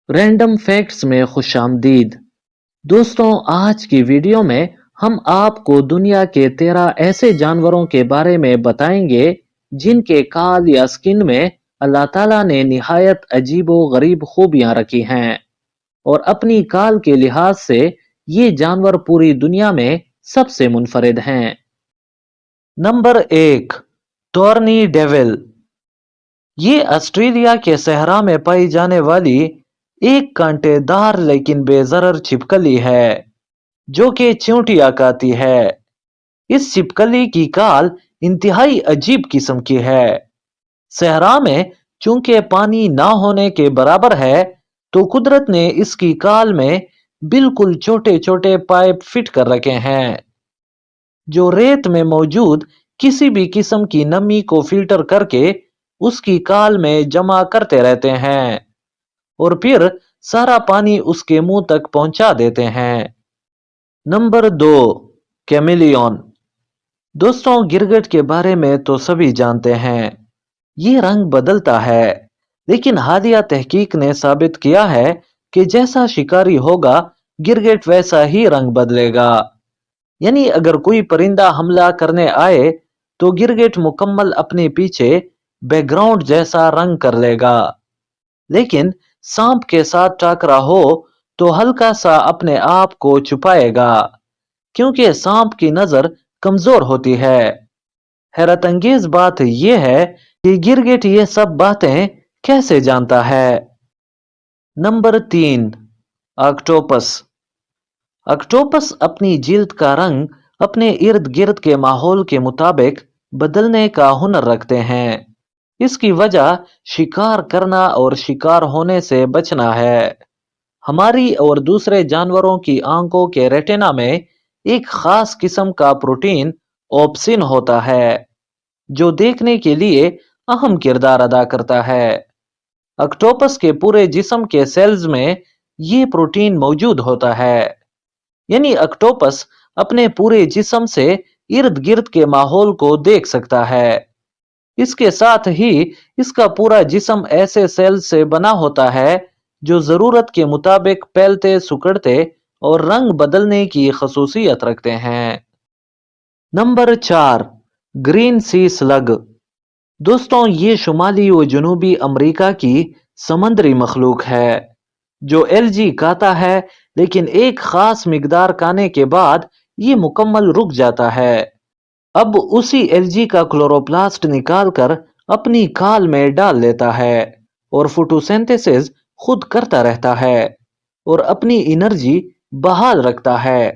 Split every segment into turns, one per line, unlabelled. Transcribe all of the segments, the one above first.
Random facts में खुशामदीद। दोस्तों, आज की वीडियो में हम आपको दुनिया के 13 ऐसे जानवरों के बारे में बताएंगे जिनके काल या स्किन में अल्लाह ताला ने निहायत अजीबो गरीब खूबियां रखी हैं और अपनी काल के लिहाज से ये जानवर पूरी दुनिया में सबसे मुनफरिद हैं। Number 1, Tourney devil. ये ऑस्ट्रेलिया के सहरा में पाई जाने वाली एक कांटेदार लेकिन बेजरर छिपकली है जो कि चींटियां खाती है। इस छिपकली की काल इंतहाई अजीब किस्म की है। सहरा में चूंकि पानी ना होने के बराबर है, तो कुदरत ने इसकी काल में बिल्कुल छोटे छोटे पाइप फिट कर रखे हैं जो रेत में मौजूद किसी भी किस्म की नमी को फिल्टर करके उसकी काल में जमा करते रहते हैं और फिर सारा पानी उसके मुंह तक पहुंचा देते हैं। Number 2, chameleon. दोस्तों, गिरगिट के बारे में तो सभी जानते हैं। ये रंग बदलता है, लेकिन हालिया तहकीक ने साबित किया है कि जैसा शिकारी होगा, गिरगिट वैसा ही रंग बदलेगा। यानी अगर कोई परिंदा हमला करने आए, तो गिरगिट मुकम्मल अपने पीछे बैकग्राउंड जैसा रंग कर लेगा। लेकिन सांप के साथ टकरा हो तो हल्का सा अपने आप को छुपाएगा, क्योंकि सांप की नजर कमजोर होती है। हैरत अंगेज बात यह है कि गिरगिट ये सब बातें कैसे जानता है। Number 3, octopus. ऑक्टोपस अपनी जिल्द का रंग अपने इर्द गिर्द के माहौल के मुताबिक बदलने का हुनर रखते हैं। इसकी वजह शिकार करना और शिकार होने से बचना है। हमारी और दूसरे जानवरों की आंखों के रेटिना में एक खास किस्म का प्रोटीन ऑप्सिन होता है जो देखने के लिए अहम किरदार अदा करता है। ऑक्टोपस के पूरे जिस्म के सेल्स में ये प्रोटीन मौजूद होता है। यानी ऑक्टोपस अपने पूरे जिस्म से इर्द गिर्द के माहौल को देख सकता है। इसके साथ ही इसका पूरा जिस्म ऐसे सेल से बना होता है जो जरूरत के मुताबिक फैलते, सिकुड़ते और रंग बदलने की खसूसियत रखते हैं। नंबर 4, ग्रीन सी स्लग। दोस्तों, ये शुमाली व जनूबी अमेरिका की समुद्री मखलूक है जो एलजी खाता है, लेकिन एक खास मिकदार खाने के बाद ये मुकम्मल रुक जाता है। अब उसी एलजी का क्लोरोप्लास्ट निकालकर अपनी खाल में डाल लेता है और फोटोसिंथेसिस खुद करता रहता है और अपनी एनर्जी बहाल रखता है।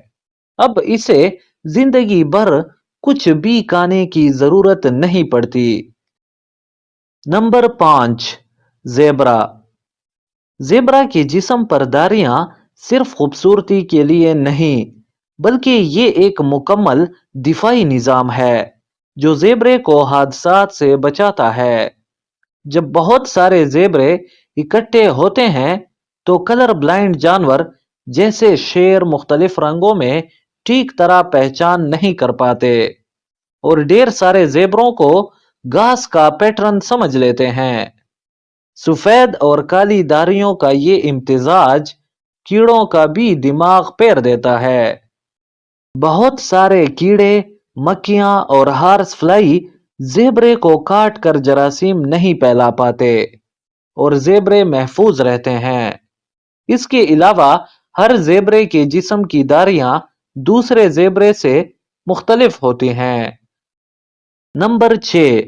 अब इसे जिंदगी भर कुछ भी खाने की जरूरत नहीं पड़ती। Number 5, zebra. ज़ेब्रा के जिस्म पर धारियां सिर्फ खूबसूरती के लिए नहीं, बल्कि ये एक मुकम्मल दिफाई निजाम है जो ज़ेब्रे को हादसात से बचाता है। जब बहुत सारे ज़ेब्रे इकट्ठे होते हैं, तो कलर ब्लाइंड जानवर जैसे शेर मुख्तलिफ रंगों में ठीक तरह पहचान नहीं कर पाते और ढेर सारे ज़ेब्रों को घास का पैटर्न समझ लेते हैं। सफेद और काली धारियों का ये इम्तिजाज कीड़ों का भी दिमाग फेर देता है। बहुत सारे कीड़े, मक्खियां और हार्स फ्लाई ज़ेब्रे को काट कर जरासीम नहीं फैला पाते और ज़ेब्रे महफूज रहते हैं। इसके अलावा हर ज़ेब्रे के जिस्म की धारियां दूसरे ज़ेब्रे से मुख्तलिफ होती हैं। Number 6,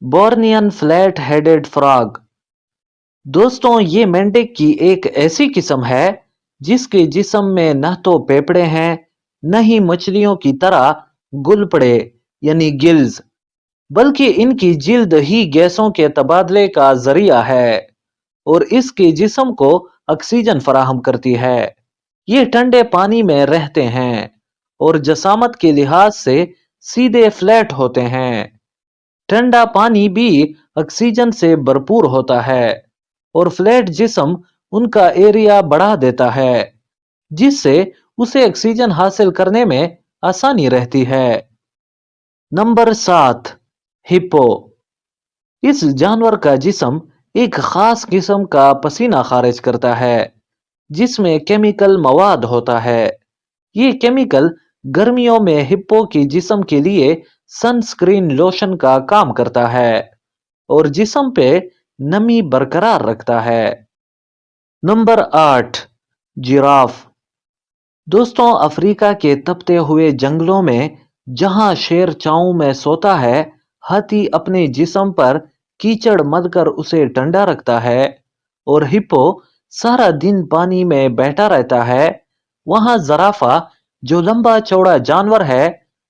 Bornean flat headed frog. दोस्तों, ये मेंढक की एक ऐसी किस्म है जिसके जिस्म में न तो फेफड़े हैं, न ही मछलियों की तरह गुलपड़े यानी गिल्स, बल्कि इनकी जिल्द ही गैसों के तबादले का जरिया है और इसके जिस्म को ऑक्सीजन फराहम करती है। ये ठंडे पानी में रहते हैं और जसामत के लिहाज से सीधे फ्लैट होते हैं। ठंडा पानी भी ऑक्सीजन से भरपूर होता है और फ्लैट जिस्म उनका एरिया बढ़ा देता है, जिससे उसे ऑक्सीजन हासिल करने में आसानी रहती है। Number 7, hippo. इस जानवर का जिस्म ایک خاص قسم کا پسینہ خارج کرتا ہے جس میں کیمیکل مواد ہوتا ہے۔ یہ کیمیکل گرمیوں میں ہپو کی جسم کے لیے سن سکرین لوشن کا کام کرتا ہے اور جسم پہ نمی برقرار رکھتا ہے۔ Number 8، graph. دوستوں، افریقہ کے تپتے ہوئے جنگلوں میں جہاں شیر چاؤں میں سوتا ہے، ہاتھی اپنے جسم پر کیچڑ مد کر اسے ٹھنڈا رکھتا ہے اور ہپو سارا دن پانی میں بیٹھا رہتا ہے، وہاں زرافہ جو لمبا چوڑا جانور ہے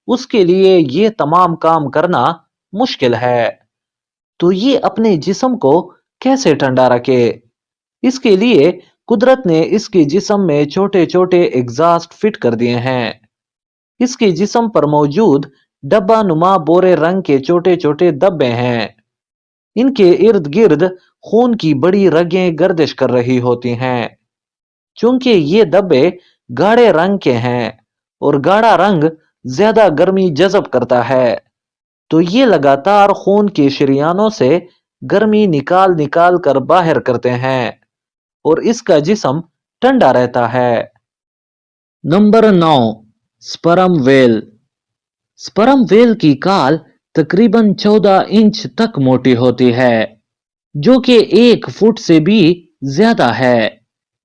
اس کے لیے یہ تمام کام کرنا مشکل ہے۔ تو یہ اپنے جسم کو کیسے ٹھنڈا رکھے؟ اس کے لیے قدرت نے اس کے جسم میں چھوٹے چھوٹے ایگزاسٹ فٹ کر دیے ہیں۔ اس کے جسم پر موجود ڈبہ نما بورے رنگ کے چھوٹے چھوٹے دبے ہیں۔ ان کے ارد گرد خون کی بڑی رگیں گردش کر رہی ہوتی ہیں۔ چونکہ یہ دبے گاڑھے رنگ کے ہیں اور گاڑھا رنگ زیادہ گرمی جذب کرتا ہے، تو یہ لگاتار خون کے شریانوں سے گرمی نکال نکال کر باہر کرتے ہیں اور اس کا جسم ٹھنڈا رہتا ہے۔ Number 9، sperm whale. Sperm whale کی کال تقریباً 14 انچ تک موٹی ہوتی ہے، جو کہ 1 فٹ سے بھی زیادہ ہے۔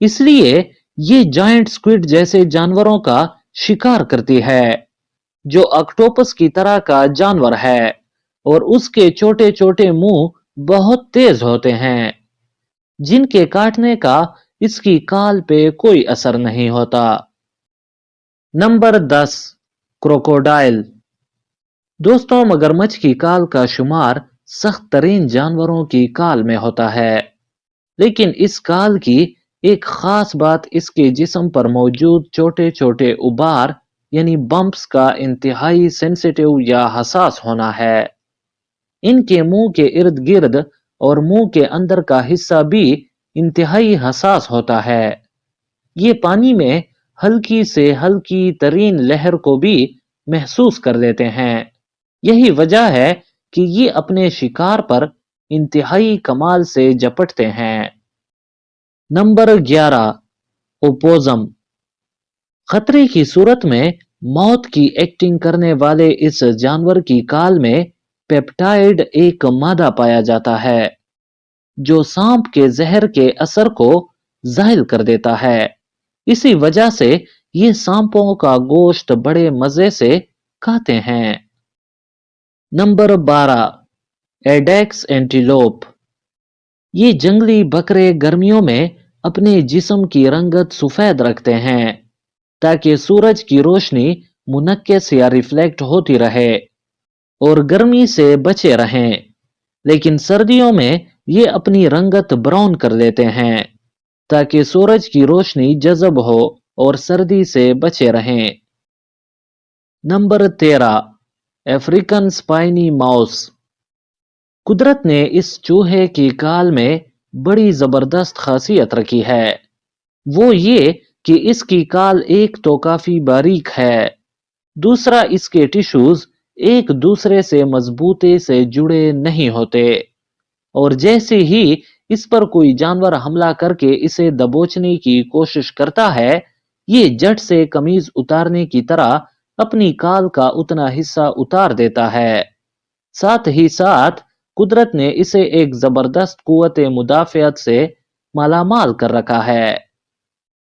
اس لیے یہ جائنٹ سکویڈ جیسے جانوروں کا شکار کرتی ہے، جو آکٹوپس کی طرح کا جانور ہے، اور اس کے چھوٹے چھوٹے منہ بہت تیز ہوتے ہیں، جن کے کاٹنے کا اس کی کال پہ کوئی اثر نہیں ہوتا۔ Number 10، crocodile. دوستوں، مگرمچھ کی کال کا شمار سخت ترین جانوروں کی کال میں ہوتا ہے، لیکن اس کال کی ایک خاص بات اس کے جسم پر موجود چھوٹے چھوٹے ابار یعنی بمپس کا انتہائی سینسیٹیو یا حساس ہونا ہے۔ ان کے منہ کے ارد گرد اور منہ کے اندر کا حصہ بھی انتہائی حساس ہوتا ہے۔ یہ پانی میں ہلکی سے ہلکی ترین لہر کو بھی محسوس کر لیتے ہیں۔ یہی وجہ ہے کہ یہ اپنے شکار پر انتہائی کمال سے جپٹتے ہیں۔ نمبر 11، اوپوزم۔ خطرے کی صورت میں موت کی ایکٹنگ کرنے والے اس جانور کی کال میں پیپٹائڈ ایک مادہ پایا جاتا ہے جو سانپ کے زہر کے اثر کو زائل کر دیتا ہے۔ اسی وجہ سے یہ سانپوں کا گوشت بڑے مزے سے کھاتے ہیں۔ نمبر 12، ایڈیکس اینٹیلوپ۔ یہ جنگلی بکرے گرمیوں میں اپنے جسم کی رنگت سفید رکھتے ہیں تاکہ سورج کی روشنی منعکس یا ریفلیکٹ ہوتی رہے اور گرمی سے بچے رہیں، لیکن سردیوں میں یہ اپنی رنگت براؤن کر لیتے ہیں تاکہ سورج کی روشنی جذب ہو اور سردی سے بچے رہیں۔ Number 13، African spiny mouse. قدرت نے اس چوہے کی کال میں بڑی زبردست خاصیت رکھی ہے، وہ یہ کہ اس کی کال ایک تو کافی باریک ہے، دوسرا اس کے ٹشوز ایک دوسرے سے مضبوطی سے جڑے نہیں ہوتے، اور جیسے ہی اس پر کوئی جانور حملہ کر کے اسے دبوچنے کی کوشش کرتا ہے، یہ جٹ سے قمیض اتارنے کی طرح اپنی کال کا اتنا حصہ اتار دیتا ہے۔ ساتھ ہی ساتھ قدرت نے اسے ایک زبردست قوت مدافعت سے مالا مال کر رکھا ہے۔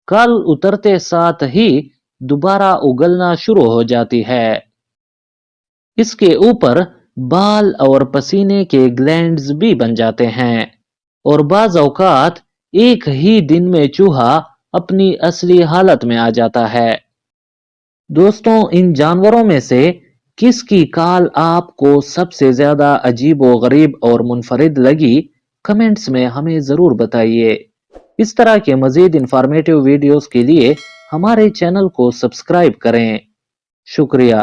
کال اترتے ساتھ ہی دوبارہ اگلنا شروع ہو جاتی ہے۔ اس کے اوپر بال اور پسینے کے گلینڈز بھی بن جاتے ہیں، اور بعض اوقات ایک ہی دن میں چوہا اپنی اصلی حالت میں آ جاتا ہے۔ دوستوں، ان جانوروں میں سے کس کی کال آپ کو سب سے زیادہ عجیب و غریب اور منفرد لگی؟ کمنٹس میں ہمیں ضرور بتائیے۔ اس طرح کے مزید انفارمیٹیو ویڈیوز کے لیے ہمارے چینل کو سبسکرائب کریں۔ شکریہ۔